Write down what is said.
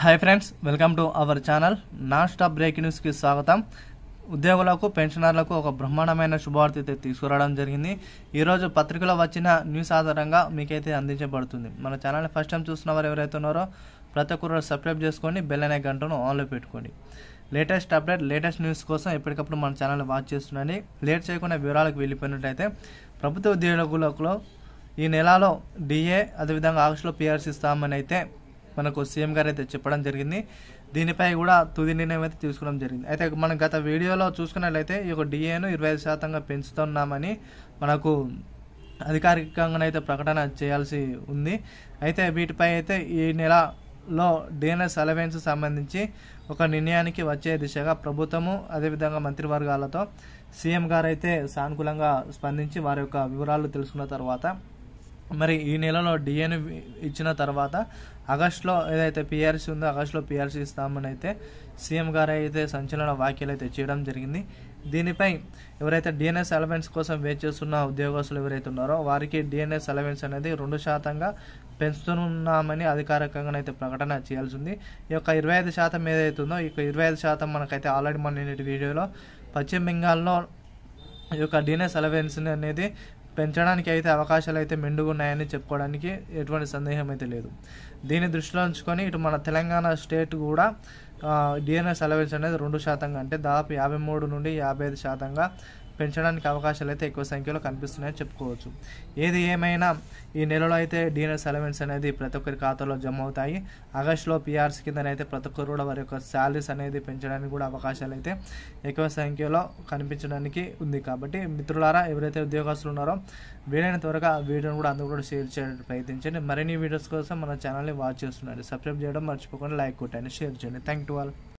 Hi friends, welcome to our channel. Non stop breaking న్యూస్కి స్వాగతం. ఉద్యోగులకు పెన్షనర్లకు ఒక బ్రహ్మాండమైన శుభవార్త అయితే తీసుకురావడం జరిగింది. ఈరోజు పత్రికలో వచ్చిన న్యూస్ ఆధారంగా మీకైతే అందించబడుతుంది. మన ఛానల్ని ఫస్ట్ టైం చూస్తున్న వారు ఎవరైతే ఉన్నారో ప్రతి ఒక్కరు సబ్స్క్రైబ్ చేసుకొని బెల్ అనే గంటను ఆన్లో పెట్టుకోండి. లేటెస్ట్ అప్డేట్, లేటెస్ట్ న్యూస్ కోసం ఎప్పటికప్పుడు మన ఛానల్ని వాచ్ చేస్తుండండి. లేట్ చేయకుండా వివరాలకు వెళ్ళిపోయినట్టయితే ప్రభుత్వ ఉద్యోగులకు ఈ నెలలో డిఏ అదేవిధంగా ఆగస్టులో పిఆర్సీ ఇస్తామని అయితే మనకు సీఎం గారు అయితే చెప్పడం జరిగింది. దీనిపై కూడా తుది నిర్ణయం అయితే తీసుకోవడం జరిగింది. అయితే మనం గత వీడియోలో చూసుకున్నట్లయితే ఈ యొక్క డిఏను 25% పెంచుతున్నామని మనకు అధికారికంగానైతే ప్రకటన చేయాల్సి ఉంది. అయితే వీటిపై అయితే ఈ నెలలో డిఎన్ఎస్ అలవెన్స్ సంబంధించి ఒక నిర్ణయానికి వచ్చే దిశగా ప్రభుత్వము అదేవిధంగా మంత్రివర్గాలతో సీఎం గారు అయితే సానుకూలంగా స్పందించి వారి యొక్క వివరాలు తెలుసుకున్న తర్వాత మరి ఈ నెలలో డిఏను ఇచ్చిన తర్వాత ఆగస్టులో ఏదైతే పిఆర్సీ ఉందో ఆగస్టులో పిఆర్సీ ఇస్తామని అయితే సీఎం గారు అయితే సంచలన వ్యాఖ్యలు అయితే చేయడం జరిగింది. దీనిపై ఎవరైతే డిఎన్ఎస్ అలవెన్స్ కోసం వెయిట్ చేస్తున్న ఉద్యోగస్తులు ఎవరైతే ఉన్నారో వారికి డిఎన్ఎస్ అలవెన్స్ అనేది 2% పెంచుతున్నామని అధికారికంగా అయితే ప్రకటన చేయాల్సి ఉంది. ఈ యొక్క 25% ఏదైతే ఉందో ఈ 25% మనకైతే ఆల్రెడీ మన వీడియోలో పశ్చిమ బెంగాల్లో ఈ యొక్క డిఎన్ఎస్ అలవెన్స్ అనేది పెంచడానికి అయితే అవకాశాలు అయితే మెండుగా ఉన్నాయని చెప్పుకోవడానికి ఎటువంటి సందేహం అయితే లేదు. దీన్ని దృష్టిలో ఉంచుకొని ఇటు మన తెలంగాణ స్టేట్ కూడా డిఎన్ఎస్ అలవెన్స్ అనేది 2% అంటే దాదాపు 53 నుండి 55% పెంచడానికి అవకాశాలు అయితే ఎక్కువ సంఖ్యలో కనిపిస్తున్నాయని చెప్పుకోవచ్చు. ఏది ఏమైనా ఈ నెలలో అయితే డిఎన్ఎస్ అలవెన్స్ అనేది ప్రతి ఒక్కరి ఖాతాలో జమ అవుతాయి. ఆగస్టులో పిఆర్సీ కిందనైతే ప్రతి ఒక్కరు కూడా వారి యొక్క శాలరీస్ అనేది పెంచడానికి కూడా అవకాశాలు అయితే ఎక్కువ సంఖ్యలో కనిపించడానికి ఉంది. కాబట్టి మిత్రులారా, ఎవరైతే ఉద్యోగస్తులు ఉన్నారో వీలైన త్వరగా వీడియోని కూడా అందరూ కూడా షేర్ చేయడానికి ప్రయత్నించండి. మరిన్ని వీడియోస్ కోసం మన ఛానల్ని వాచ్ చేస్తున్నాడు. సబ్స్క్రైబ్ చేయడం మర్చిపోకుండా లైక్ కొట్టండి, షేర్ చేయండి. Thank you all.